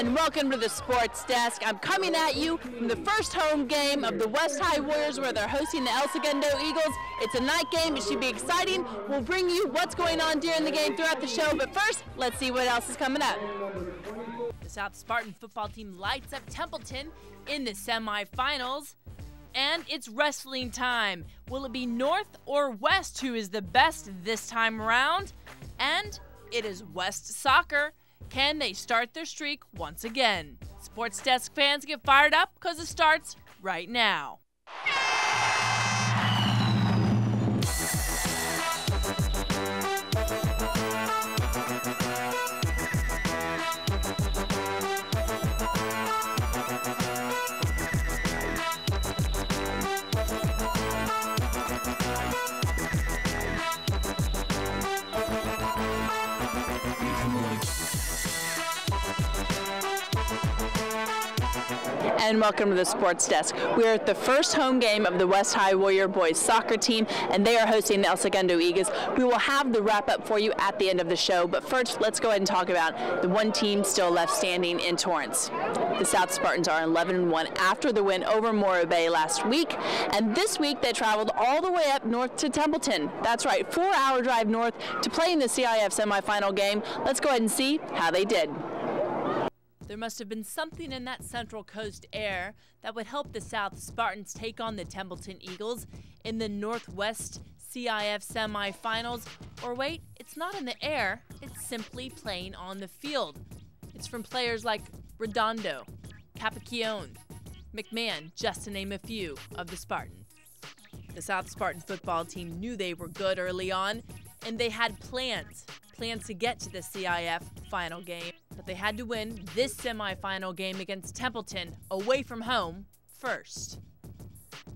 and welcome to the Sports Desk. I'm coming at you from the first home game of the West High Warriors, where they're hosting the El Segundo Eagles. It's a night game. It should be exciting. We'll bring you what's going on during the game throughout the show, but first, let's see what else is coming up. The South Spartan football team lights up Templeton in the semifinals, and it's wrestling time. Will it be North or West who is the best this time around? And it is West soccer. Can they start their streak once again? Sports Desk fans, get fired up because it starts right now. And welcome to the Sports Desk. We're at the first home game of the West High Warrior boys soccer team, and they are hosting the El Segundo Eagles. We will have the wrap-up for you at the end of the show, but first, let's go ahead and talk about the one team still left standing in Torrance. The South Spartans are 11-1 after the win over Morro Bay last week, and this week they traveled all the way up north to Templeton. That's right, 4-hour drive north to play in the CIF semifinal game. Let's go ahead and see how they did. There must have been something in that Central Coast air that would help the South Spartans take on the Templeton Eagles in the Northwest CIF semifinals. Or wait, it's not in the air, it's simply playing on the field. It's from players like Redondo, Capacchione, McMahon, just to name a few of the Spartans. The South Spartan football team knew they were good early on, and they had plans to get to the CIF final game. But they had to win this semifinal game against Templeton away from home first.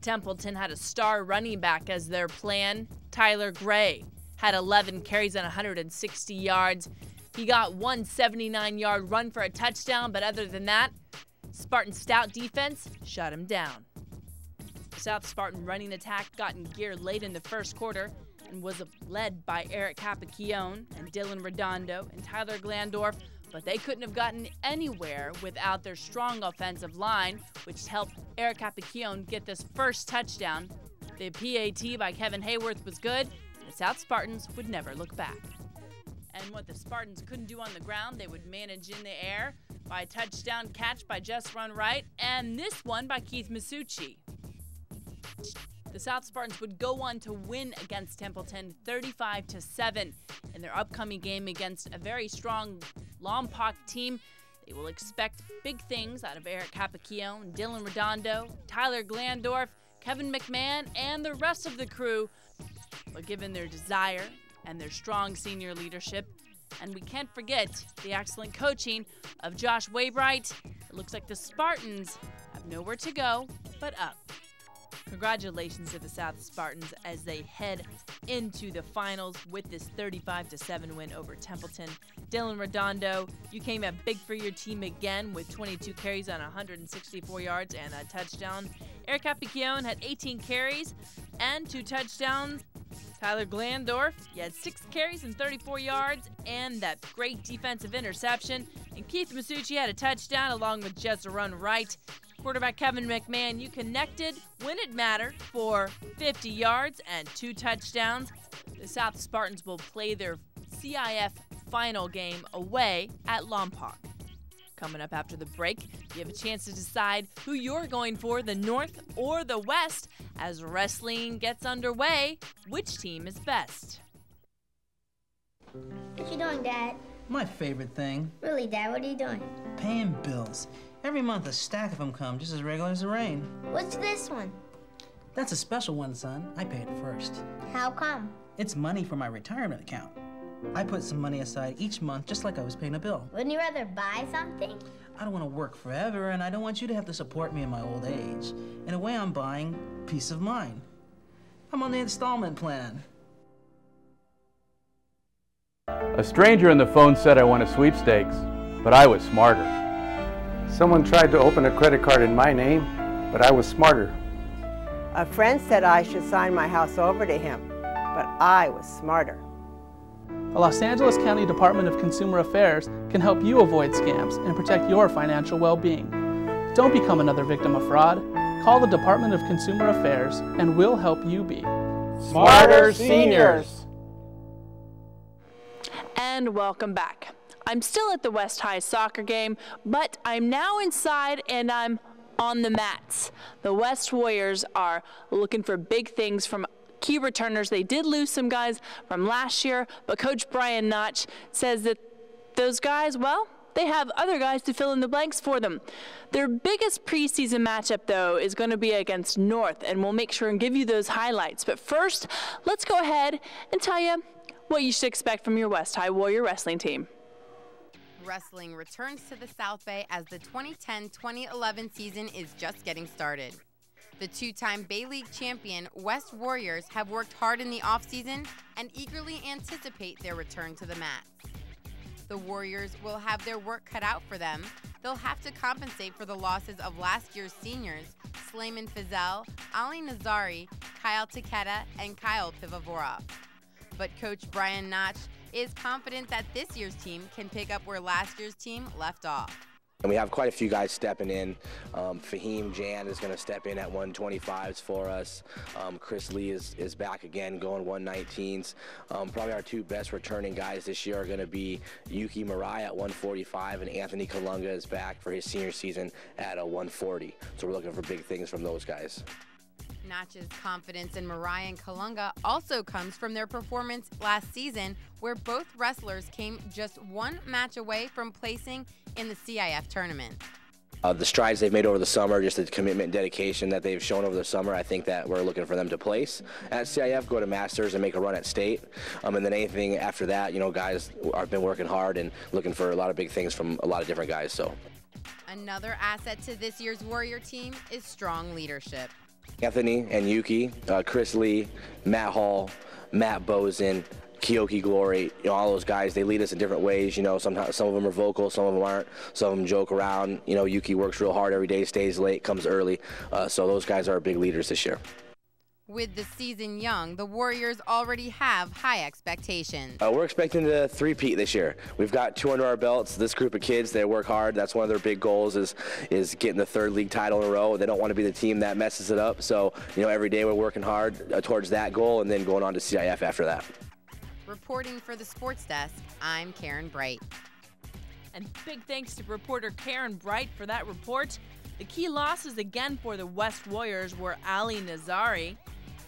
Templeton had a star running back as their plan. Tyler Gray had 11 carries and 160 yards. He got one 79-yard run for a touchdown, but other than that, Spartan stout defense shut him down. The South Spartan running attack got in gear late in the first quarter and was led by Eric Capacchione and Dylan Redondo and Tyler Glandorf, but they couldn't have gotten anywhere without their strong offensive line, which helped Eric Capacchione get this first touchdown. The PAT by Kevin Hayworth was good, and the South Spartans would never look back. And what the Spartans couldn't do on the ground, they would manage in the air by a touchdown catch by Just Run Right, and this one by Keith Masucci. The South Spartans would go on to win against Templeton 35-7 in their upcoming game against a very strong Lompoc team. They will expect big things out of Eric Capacchione, Dylan Redondo, Tyler Glandorf, Kevin McMahon, and the rest of the crew. But given their desire and their strong senior leadership, and we can't forget the excellent coaching of Josh Waybright, it looks like the Spartans have nowhere to go but up. Congratulations to the South Spartans as they head into the finals with this 35-7 win over Templeton. Dylan Redondo, you came up big for your team again with 22 carries on 164 yards and a touchdown. Eric Capacchione had 18 carries and 2 touchdowns. Tyler Glandorf, he had 6 carries and 34 yards and that great defensive interception. And Keith Masucci had a touchdown along with Just Run Right. Quarterback Kevin McMahon, you connected when it mattered for 50 yards and 2 touchdowns. The South Spartans will play their CIF final game away at Lompoc. Coming up after the break, you have a chance to decide who you're going for, the North or the West. As wrestling gets underway, which team is best? What you doing, Dad? My favorite thing. Really, Dad, what are you doing? Paying bills. Every month a stack of them come, just as regular as the rain. What's this one? That's a special one, son. I pay it first. How come? It's money for my retirement account. I put some money aside each month, just like I was paying a bill. Wouldn't you rather buy something? I don't want to work forever, and I don't want you to have to support me in my old age. In a way, I'm buying peace of mind. I'm on the installment plan. A stranger on the phone said I won a sweepstakes, but I was smarter. Someone tried to open a credit card in my name, but I was smarter. A friend said I should sign my house over to him, but I was smarter. The Los Angeles County Department of Consumer Affairs can help you avoid scams and protect your financial well-being. Don't become another victim of fraud. Call the Department of Consumer Affairs and we'll help you be Smarter Seniors. And welcome back. I'm still at the West High soccer game, but I'm now inside and I'm on the mats. The West Warriors are looking for big things from key returners. They did lose some guys from last year, but Coach Brian Notch says that those guys, well, they have other guys to fill in the blanks for them. Their biggest preseason matchup, though, is going to be against North, and we'll make sure and give you those highlights. But first, let's go ahead and tell you what you should expect from your West High Warrior wrestling team. Wrestling returns to the South Bay as the 2010-2011 season is just getting started. The two-time Bay League champion West Warriors have worked hard in the offseason and eagerly anticipate their return to the mats. The Warriors will have their work cut out for them. They'll have to compensate for the losses of last year's seniors, Slayman Fizel, Ali Nazari, Kyle Takeda, and Kyle Pivovarov. But Coach Brian Notch is confident that this year's team can pick up where last year's team left off. And we have quite a few guys stepping in. Fahim Jan is going to step in at 125s for us. Chris Lee is back again going 119s. Probably our two best returning guys this year are going to be Yuki Murai at 145 and Anthony Kalunga is back for his senior season at a 140. So we're looking for big things from those guys. Notch's confidence in Murai and Kalunga also comes from their performance last season, where both wrestlers came just one match away from placing in the CIF tournament. The strides they've made over the summer, just the commitment and dedication that they've shown over the summer, I think that we're looking for them to place at CIF, go to Masters, and make a run at state. And then anything after that, you know, guys have been working hard and looking for a lot of big things from a lot of different guys. So, another asset to this year's Warrior team is strong leadership. Anthony and Yuki, Chris Lee, Matt Hall, Matt Bozen, Kyoki Glory, you know, all those guys, they lead us in different ways. You know, sometimes some of them are vocal, some of them aren't. Some of them joke around. You know, Yuki works real hard every day, stays late, comes early. So those guys are big leaders this year. With the season young, the Warriors already have high expectations. We're expecting to three-peat this year. We've got two under our belts. This group of kids, they work hard. That's one of their big goals is getting the third league title in a row. They don't want to be the team that messes it up. So, you know, every day we're working hard towards that goal and then going on to CIF after that. Reporting for the Sports Desk, I'm Karen Bright. And big thanks to reporter Karen Bright for that report. The key losses again for the West Warriors were Ali Nazari,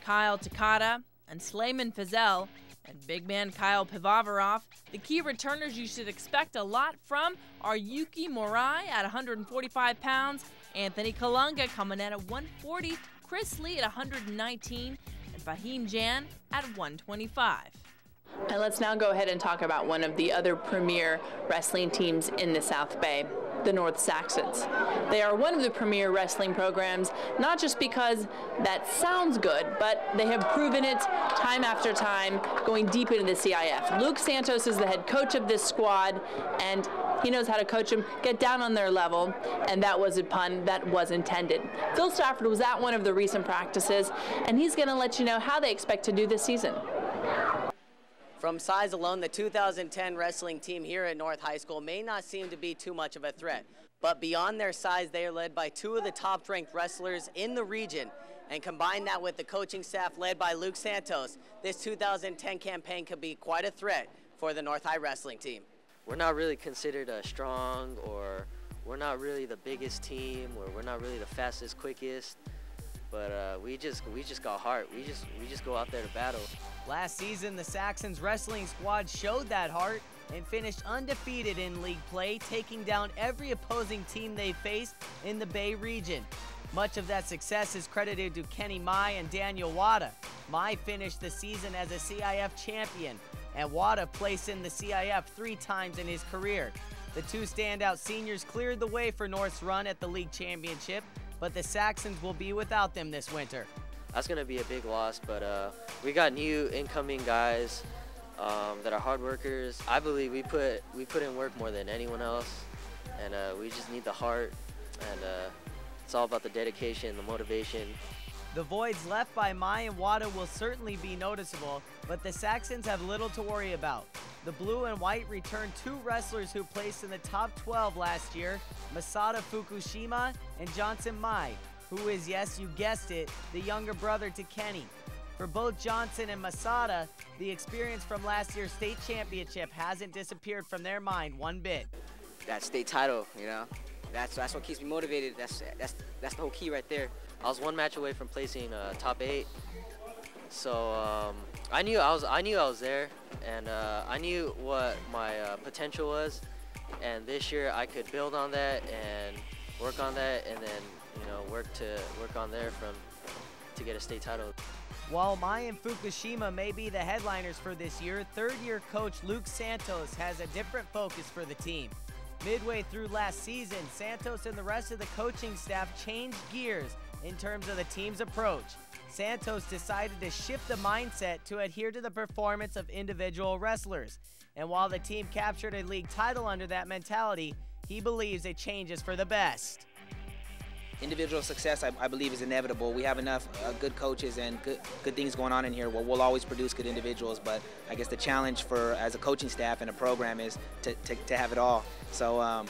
Kyle Takada, and Slayman Fizel, and big man Kyle Pivovarov. The key returners you should expect a lot from are Yuki Murai at 145 pounds, Anthony Kalunga coming in at 140, Chris Lee at 119, and Fahim Jan at 125. And let's now go ahead and talk about one of the other premier wrestling teams in the South Bay, the North Saxons. They are one of the premier wrestling programs, not just because that sounds good, but they have proven it time after time, going deep into the CIF. Luke Santos is the head coach of this squad, and he knows how to coach them, get down on their level, and that was a pun that was intended. Phil Stafford was at one of the recent practices, and he's going to let you know how they expect to do this season. From size alone, the 2010 wrestling team here at North High School may not seem to be too much of a threat. But beyond their size, they are led by two of the top-ranked wrestlers in the region. And combine that with the coaching staff led by Luke Santos, this 2010 campaign could be quite a threat for the North High wrestling team. We're not really considered strong, or we're not really the biggest team, or we're not really the fastest, quickest. But we just got heart. We just go out there to battle. Last season, the Saxons wrestling squad showed that heart and finished undefeated in league play, taking down every opposing team they faced in the Bay region. Much of that success is credited to Kenny Mai and Daniel Wada. Mai finished the season as a CIF champion, and Wada placed in the CIF 3 times in his career. The two standout seniors cleared the way for North's run at the league championship, but the Saxons will be without them this winter. That's going to be a big loss, but we got new incoming guys that are hard workers. I believe we put in work more than anyone else, and we just need the heart, and it's all about the dedication, the motivation, The voids left by Mai and Wada will certainly be noticeable, but the Saxons have little to worry about. The blue and white return 2 wrestlers who placed in the top 12 last year, Masada Fukushima and Johnson Mai, who is, yes, you guessed it, the younger brother to Kenny. For both Johnson and Masada, the experience from last year's state championship hasn't disappeared from their mind one bit. That state title, you know, that's what keeps me motivated. That's the whole key right there. I was 1 match away from placing top 8, so I knew I was there, and I knew what my potential was, and this year I could build on that and work on that, and then work on there to get a state title. While Mai and Fukushima may be the headliners for this year, third-year coach Luke Santos has a different focus for the team. Midway through last season, Santos and the rest of the coaching staff changed gears in terms of the team's approach. Santos decided to shift the mindset to adhere to the performance of individual wrestlers. And while the team captured a league title under that mentality, he believes a change is for the best. Individual success, I believe, is inevitable. We have enough good coaches and good things going on in here where we'll always produce good individuals, but I guess the challenge as a coaching staff and a program is to have it all. So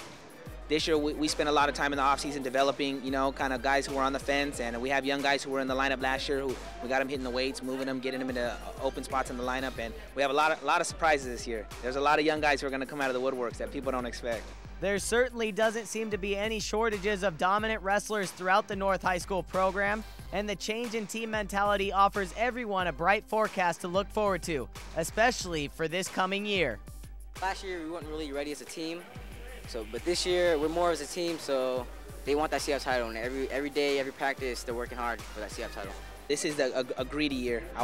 this year we spent a lot of time in the offseason developing, kind of guys who were on the fence, and we have young guys who were in the lineup last year who we got them hitting the weights, moving them, getting them into open spots in the lineup, and we have a lot of surprises this year. There's a lot of young guys who are going to come out of the woodworks that people don't expect. There certainly doesn't seem to be any shortages of dominant wrestlers throughout the North High School program, and the change in team mentality offers everyone a bright forecast to look forward to, especially for this coming year. Last year we weren't really ready as a team, but this year we're more as a team, so they want that CF title, and every day, every practice, they're working hard for that CF title. This is a greedy year. I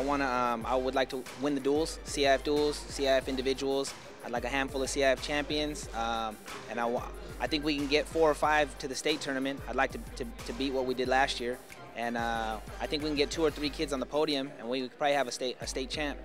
would like to win the duels, CIF individuals. I'd like a handful of CIF champions, and I think we can get 4 or 5 to the state tournament. I'd like to beat what we did last year, and I think we can get 2 or 3 kids on the podium, and we could probably have a state champ.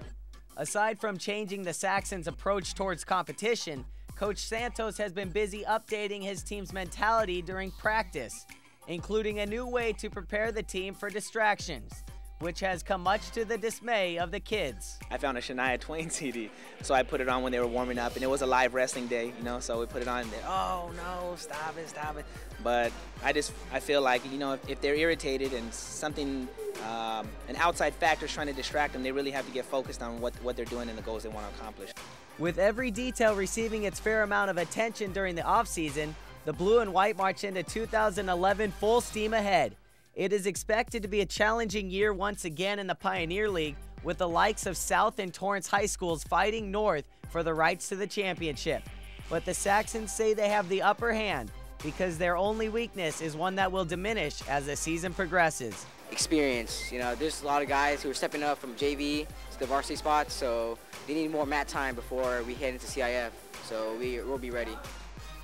Aside from changing the Saxons' approach towards competition, Coach Santos has been busy updating his team's mentality during practice, including a new way to prepare the team for distractions, which has come much to the dismay of the kids. I found a Shania Twain CD, so I put it on when they were warming up, and it was a live wrestling day, so we put it on, and oh no, stop it. But I feel like, if they're irritated and something, an outside factor is trying to distract them, they really have to get focused on what they're doing and the goals they want to accomplish. With every detail receiving its fair amount of attention during the offseason, the blue and white march into 2011 full steam ahead. It is expected to be a challenging year once again in the Pioneer League, with the likes of South and Torrance high schools fighting North for the rights to the championship. But the Saxons say they have the upper hand because their only weakness is one that will diminish as the season progresses. Experience, there's a lot of guys who are stepping up from JV to the varsity spots, so they need more mat time before we head into CIF, so we'll be ready.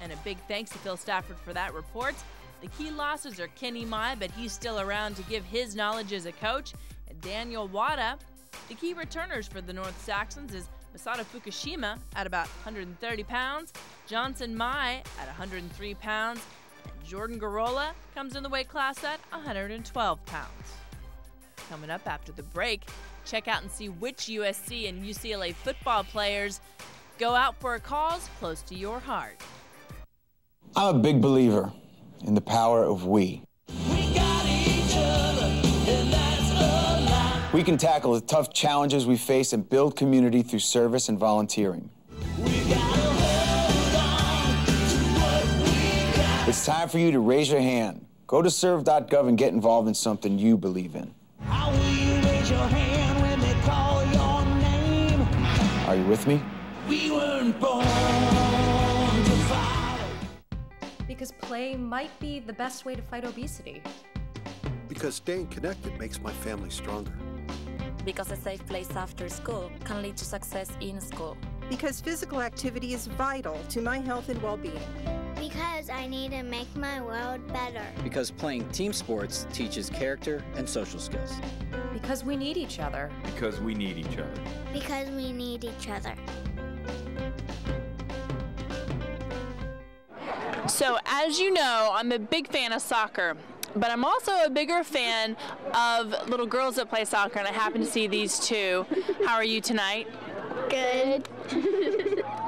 And a big thanks to Phil Stafford for that report. The key losses are Kenny Mai, but he's still around to give his knowledge as a coach, and Daniel Wada. The key returners for the North Saxons is Masada Fukushima at about 130 pounds, Johnson Mai at 103 pounds, and Jordan Garola comes in the weight class at 112 pounds. Coming up after the break, check out and see which USC and UCLA football players go out for a cause close to your heart. I'm a big believer in the power of we. Got each other, and that's a lot. We can tackle the tough challenges we face and build community through service and volunteering. It's time for you to raise your hand. Go to serve.gov and get involved in something you believe in. How will you raise your hand when they call your name? Are you with me? We weren't born to fight. Because play might be the best way to fight obesity. Because staying connected makes my family stronger. Because a safe place after school can lead to success in school. Because physical activity is vital to my health and well-being. Because I need to make my world better. Because playing team sports teaches character and social skills. Because we need each other. Because we need each other. Because we need each other. So as you know, I'm a big fan of soccer. but I'm also a bigger fan of little girls that play soccer, and I happen to see these two. How are you tonight? Good.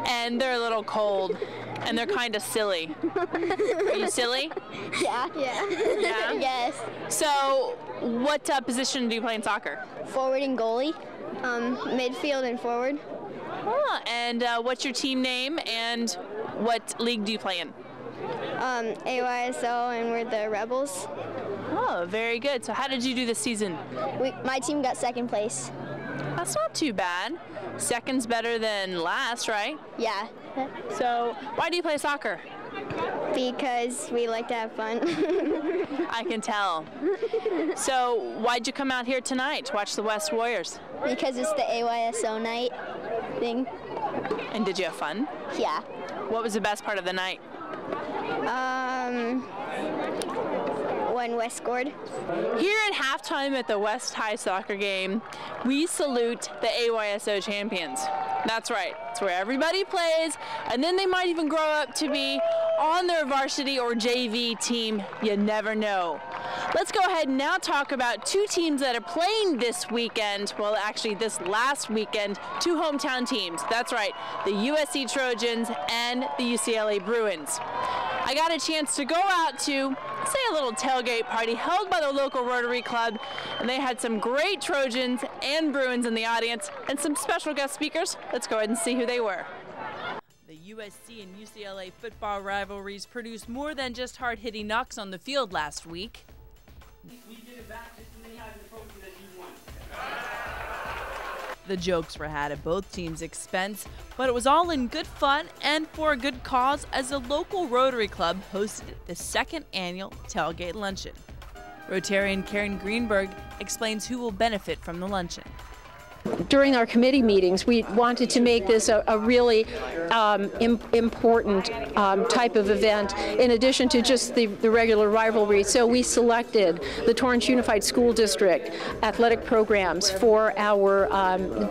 And they're a little cold, and they're kind of silly. Are you silly? Yeah. Yeah. Yeah? Yes. So, what position do you play in soccer? Forward and goalie, midfield and forward. Ah, and what's your team name, and what league do you play in? AYSO, and we're the Rebels. Oh, very good. So how did you do this season? My team got second place. That's not too bad. Second's better than last, right? Yeah. So why do you play soccer? Because we like to have fun. I can tell. So why'd you come out here tonight to watch the West Warriors? Because it's the AYSO night thing. And did you have fun? Yeah. What was the best part of the night? When West scored. Here at halftime at the West High soccer game, we salute the AYSO champions. That's right, it's where everybody plays, and then they might even grow up to be on their varsity or JV team. You never know. Let's go ahead and now talk about two teams that are playing this weekend, well actually this last weekend, two hometown teams. That's right, the USC Trojans and the UCLA Bruins. I got a chance to go out to, say, a little tailgate party held by the local Rotary Club, and they had some great Trojans and Bruins in the audience and some special guest speakers. Let's go ahead and see who they were. The USC and UCLA football rivalries produced more than just hard-hitting knocks on the field last week. The jokes were had at both teams' expense, but it was all in good fun and for a good cause as the local Rotary Club hosted the second annual tailgate luncheon. Rotarian Karen Greenberg explains who will benefit from the luncheon. During our committee meetings, we wanted to make this a really important type of event in addition to just the regular rivalry. So we selected the Torrance Unified School District athletic programs for our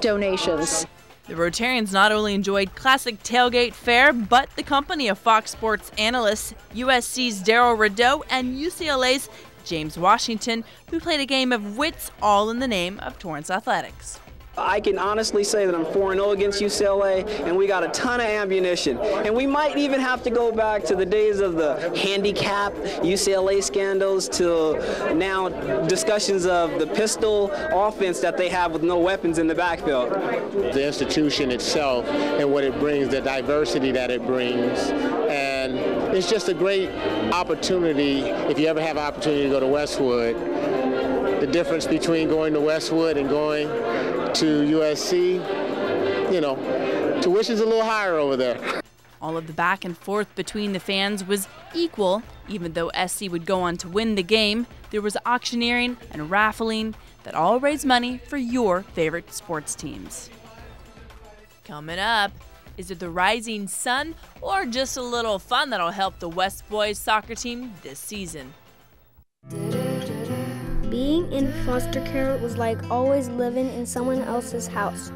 donations. The Rotarians not only enjoyed classic tailgate fare, but the company of Fox Sports analysts USC's Darryl Rideau and UCLA's James Washington, who played a game of wits all in the name of Torrance athletics. I can honestly say that I'm 4-0 against UCLA, and we got a ton of ammunition. And we might even have to go back to the days of the handicap UCLA scandals to now discussions of the pistol offense that they have with no weapons in the backfield. The institution itself and what it brings, the diversity that it brings, and it's just a great opportunity if you ever have an opportunity to go to Westwood. The difference between going to Westwood and going to USC, you know, tuition's a little higher over there. All of the back and forth between the fans was equal. Even though SC would go on to win the game, there was auctioneering and raffling that all raised money for your favorite sports teams. Coming up, is it the rising sun or just a little fun that'll help the West boys soccer team this season? Being in foster care was like always living in someone else's house.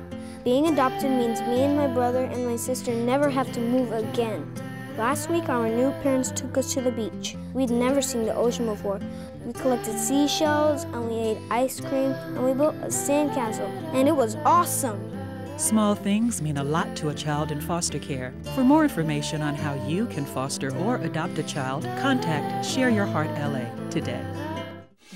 Being adopted means me and my brother and my sister never have to move again. Last week, our new parents took us to the beach. We'd never seen the ocean before. We collected seashells, and we ate ice cream, and we built a sandcastle, and it was awesome. Small things mean a lot to a child in foster care. For more information on how you can foster or adopt a child, contact Share Your Heart LA today.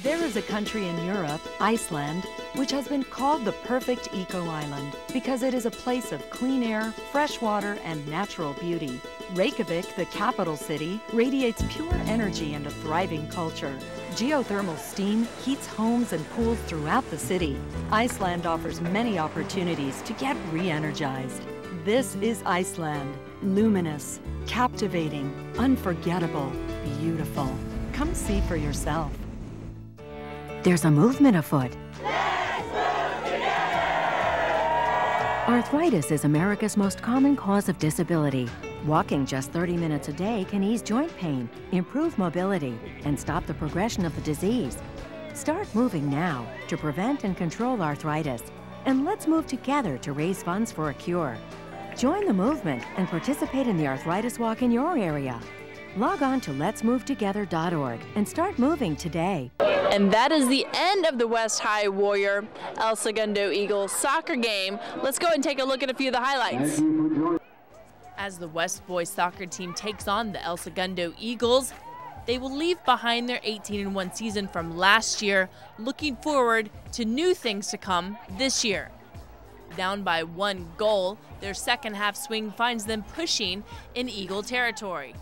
There is a country in Europe, Iceland, which has been called the perfect eco-island because it is a place of clean air, fresh water, and natural beauty. Reykjavik, the capital city, radiates pure energy and a thriving culture. Geothermal steam heats homes and pools throughout the city. Iceland offers many opportunities to get re-energized. This is Iceland. Luminous, captivating, unforgettable, beautiful. Come see for yourself. There's a movement afoot. Arthritis is America's most common cause of disability. Walking just 30 minutes a day can ease joint pain, improve mobility, and stop the progression of the disease. Start moving now to prevent and control arthritis. And let's move together to raise funds for a cure. Join the movement and participate in the arthritis walk in your area. Log on to letsmovetogether.org and start moving today. And that is the end of the West High Warrior El Segundo Eagles soccer game. Let's go and take a look at a few of the highlights. As the West boys soccer team takes on the El Segundo Eagles, they will leave behind their 18-1 season from last year, looking forward to new things to come this year. Down by 1 goal, their second half swing finds them pushing in Eagle territory.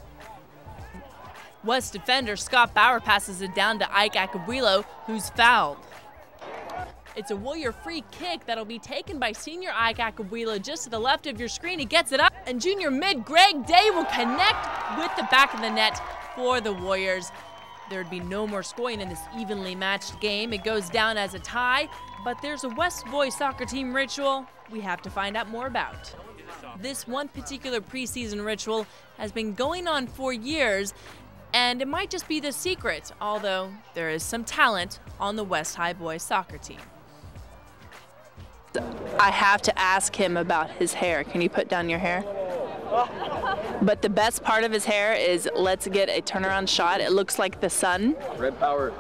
West defender Scott Bauer passes it down to Ike Acabuelo, who's fouled. It's a Warrior free kick that'll be taken by senior Ike Acabuelo just to the left of your screen. He gets it up, and junior mid Greg Day will connect with the back of the net for the Warriors. There'd be no more scoring in this evenly matched game. It goes down as a tie, but there's a West boys soccer team ritual we have to find out more about. This one particular preseason ritual has been going on for years, and it might just be the secret, although there is some talent on the West High boys soccer team. I have to ask him about his hair. Can you put down your hair? But the best part of his hair is, let's get a turnaround shot. It looks like the sun. Red power.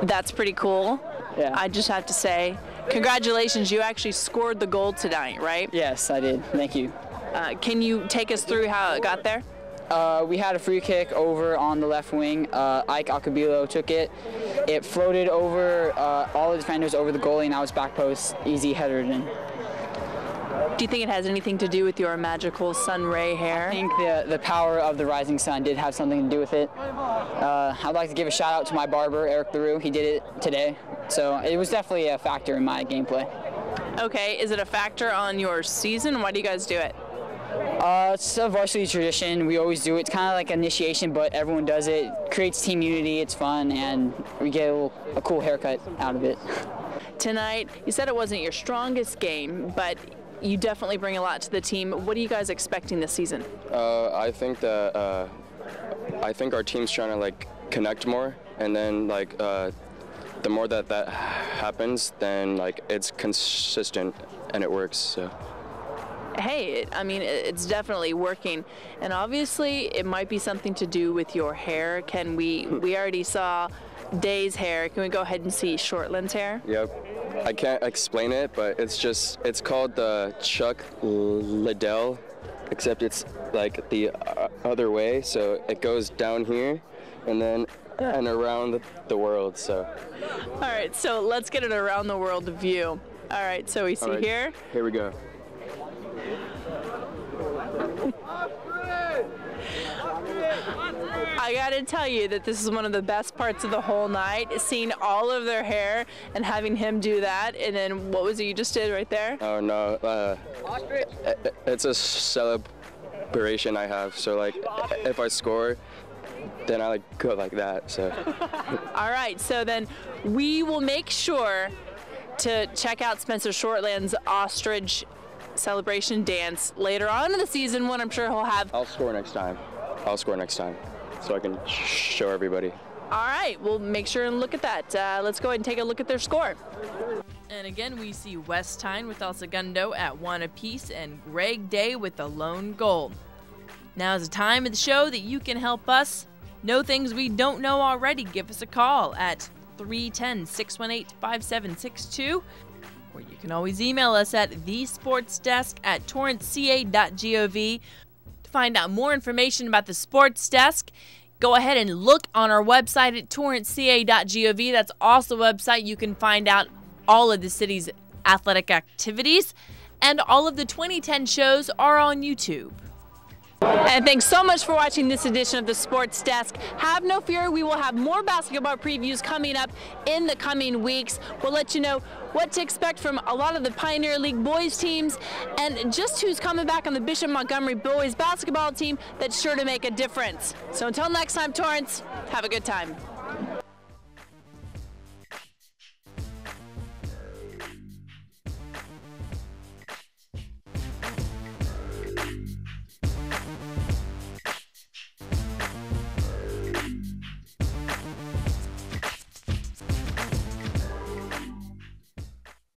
That's pretty cool. Yeah. I just have to say, congratulations, you actually scored the goal tonight, right? Yes, I did. Thank you. Can you take us through how it got there? We had a free kick over on the left wing. Ike Acabuelo took it. It floated over all the defenders over the goalie, and I was back post, easy headered in. Do you think it has anything to do with your magical sun ray hair? I think the power of the rising sun did have something to do with it. I'd like to give a shout out to my barber, Eric LaRue. He did it today. So it was definitely a factor in my gameplay. Okay, is it a factor on your season? Why do you guys do it? It's a varsity tradition. We always do it. It's kind of like initiation, but everyone does it. Creates team unity. It's fun, and we get a cool haircut out of it. Tonight, you said it wasn't your strongest game, but you definitely bring a lot to the team. What are you guys expecting this season? I think that our team's trying to like connect more, and then like the more that happens, then like it's consistent and it works. So. Hey, I mean, it's definitely working, and obviously it might be something to do with your hair. Can we already saw Day's hair. Can we go ahead and see Shortland's hair? Yep. I can't explain it, but it's called the Chuck Liddell, except it's like the other way. So it goes down here and then and around the world. So. All right, so let's get an around the world view. All right, so we see here. Here we go. I gotta tell you that this is one of the best parts of the whole night, seeing all of their hair and having him do that. And then what was it you just did right there? Oh no, it's a celebration I have. So like, if I score, then I like go like that. So. All right, so then we will make sure to check out Spencer Shortland's ostrich celebration dance later on in the season when I'm sure he'll have. I'll score next time. So I can show everybody. All right, we'll make sure and look at that. Let's go ahead and take a look at their score. And again, we see West Tyne with El Segundo at 1 apiece and Greg Day with the lone goal. Now is the time of the show that you can help us know things we don't know already. Give us a call at 310-618-5762. Or you can always email us at thesportsdesk@TorranceCA.Gov. To find out more information about the Sports Desk, go ahead and look on our website at TorranceCA.Gov. That's also a website you can find out all of the city's athletic activities, and all of the 2010 shows are on YouTube. And thanks so much for watching this edition of the Sports Desk. Have no fear, we will have more basketball previews coming up in the coming weeks. We'll let you know what to expect from a lot of the Pioneer League boys teams and just who's coming back on the Bishop Montgomery boys basketball team that's sure to make a difference. So until next time, Torrance, have a good time.